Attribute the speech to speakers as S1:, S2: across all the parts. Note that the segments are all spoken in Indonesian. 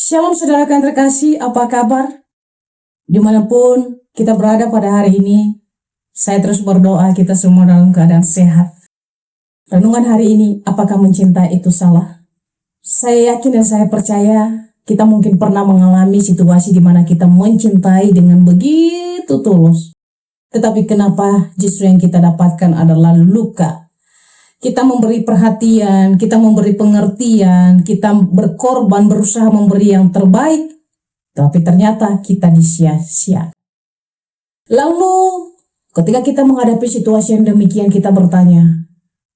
S1: Shalom saudara yang terkasih, apa kabar? Dimanapun kita berada pada hari ini, saya terus berdoa kita semua dalam keadaan sehat. Renungan hari ini, apakah mencintai itu salah? Saya yakin dan saya percaya kita mungkin pernah mengalami situasi di mana kita mencintai dengan begitu tulus. Tetapi kenapa justru yang kita dapatkan adalah luka? Kita memberi perhatian, kita memberi pengertian, kita berkorban, berusaha memberi yang terbaik, tapi ternyata kita disia-sia. Lalu ketika kita menghadapi situasi yang demikian, kita bertanya,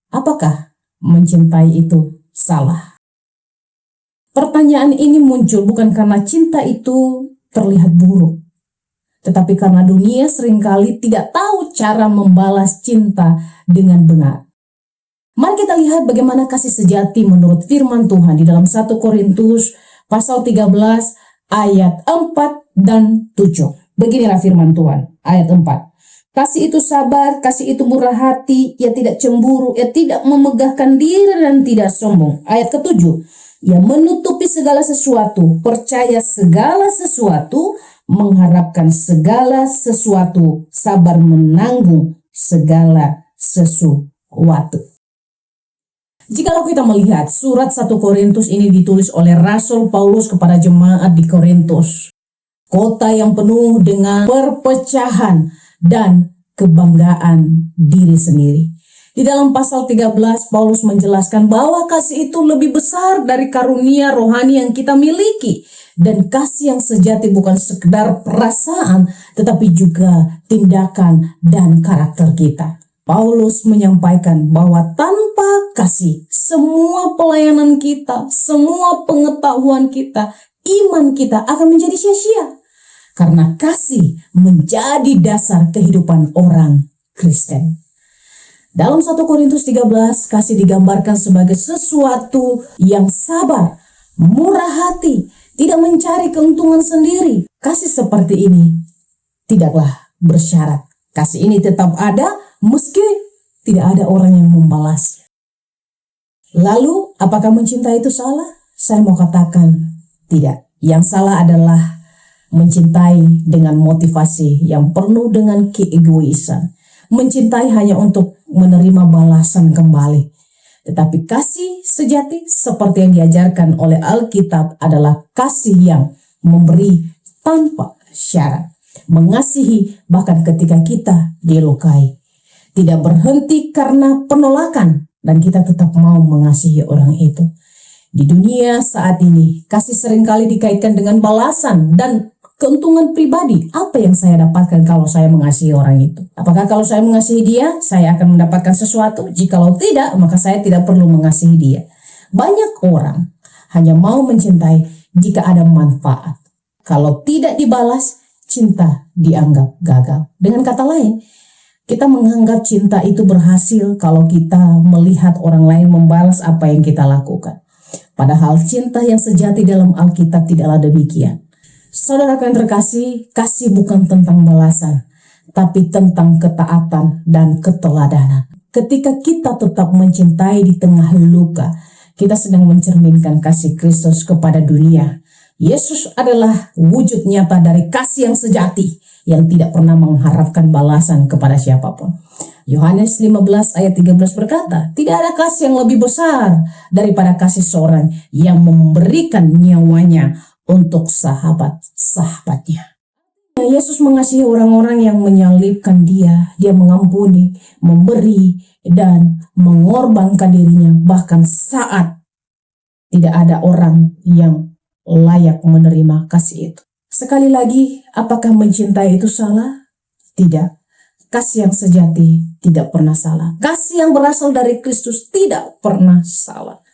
S1: apakah mencintai itu salah? Pertanyaan ini muncul bukan karena cinta itu terlihat buruk, tetapi karena dunia seringkali tidak tahu cara membalas cinta dengan benar. Mari kita lihat bagaimana kasih sejati menurut firman Tuhan di dalam 1 Korintus pasal 13 ayat 4 dan 7. Beginilah firman Tuhan, ayat 4. Kasih itu sabar, kasih itu murah hati, ia tidak cemburu, ia tidak memegahkan diri dan tidak sombong. Ayat ke-7, ia menutupi segala sesuatu, percaya segala sesuatu, mengharapkan segala sesuatu, sabar menanggung segala sesuatu. Jikalau kita melihat surat 1 Korintus ini ditulis oleh Rasul Paulus kepada jemaat di Korintus, kota yang penuh dengan perpecahan dan kebanggaan diri sendiri. Di dalam pasal 13 Paulus menjelaskan bahwa kasih itu lebih besar dari karunia rohani yang kita miliki, dan kasih yang sejati bukan sekedar perasaan tetapi juga tindakan dan karakter kita. Paulus menyampaikan bahwa tanpa kasih, semua pelayanan kita, semua pengetahuan kita, iman kita akan menjadi sia-sia. Karena kasih menjadi dasar kehidupan orang Kristen. Dalam 1 Korintus 13, kasih digambarkan sebagai sesuatu yang sabar, murah hati, tidak mencari keuntungan sendiri. Kasih seperti ini tidaklah bersyarat. Kasih ini tetap ada meski tidak ada orang yang membalasnya. Lalu, apakah mencintai itu salah? Saya mau katakan tidak. Yang salah adalah mencintai dengan motivasi yang penuh dengan keegoisan. Mencintai hanya untuk menerima balasan kembali. Tetapi kasih sejati seperti yang diajarkan oleh Alkitab adalah kasih yang memberi tanpa syarat. Mengasihi bahkan ketika kita dilukai. Tidak berhenti karena penolakan dan kita tetap mau mengasihi orang itu. Di dunia saat ini, kasih seringkali dikaitkan dengan balasan dan keuntungan pribadi. Apa yang saya dapatkan kalau saya mengasihi orang itu? Apakah kalau saya mengasihi dia, saya akan mendapatkan sesuatu? Jikalau tidak, maka saya tidak perlu mengasihi dia. Banyak orang hanya mau mencintai jika ada manfaat. Kalau tidak dibalas, cinta dianggap gagal. Dengan kata lain, kita menganggap cinta itu berhasil kalau kita melihat orang lain membalas apa yang kita lakukan. Padahal cinta yang sejati dalam Alkitab tidaklah demikian. Saudara yang terkasih, kasih bukan tentang balasan, tapi tentang ketaatan dan keteladanan. Ketika kita tetap mencintai di tengah luka, kita sedang mencerminkan kasih Kristus kepada dunia. Yesus adalah wujud nyata dari kasih yang sejati yang tidak pernah mengharapkan balasan kepada siapapun. Yohanes 15 ayat 13 berkata, tidak ada kasih yang lebih besar daripada kasih seorang yang memberikan nyawanya untuk sahabat-sahabatnya. Yesus mengasihi orang-orang yang menyalibkan dia. Dia mengampuni, memberi, dan mengorbankan dirinya bahkan saat tidak ada orang yang layak menerima kasih itu. Sekali lagi, apakah mencintai itu salah? Tidak. Kasih yang sejati tidak pernah salah. Kasih yang berasal dari Kristus tidak pernah salah.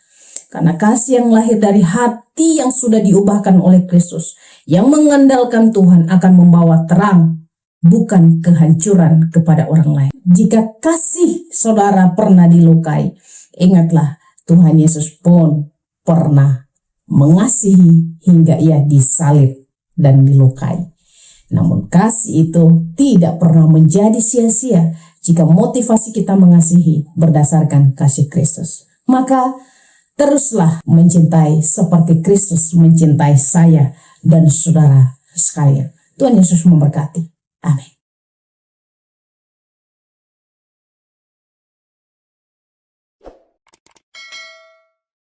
S1: Karena kasih yang lahir dari hati yang sudah diubahkan oleh Kristus, yang mengandalkan Tuhan akan membawa terang, bukan kehancuran kepada orang lain. Jika kasih saudara pernah dilukai, ingatlah Tuhan Yesus pun pernah mengasihi hingga ia disalib dan dilukai. Namun kasih itu tidak pernah menjadi sia-sia jika motivasi kita mengasihi berdasarkan kasih Kristus. Maka teruslah mencintai seperti Kristus mencintai saya dan saudara sekalian. Tuhan Yesus memberkati. Amin.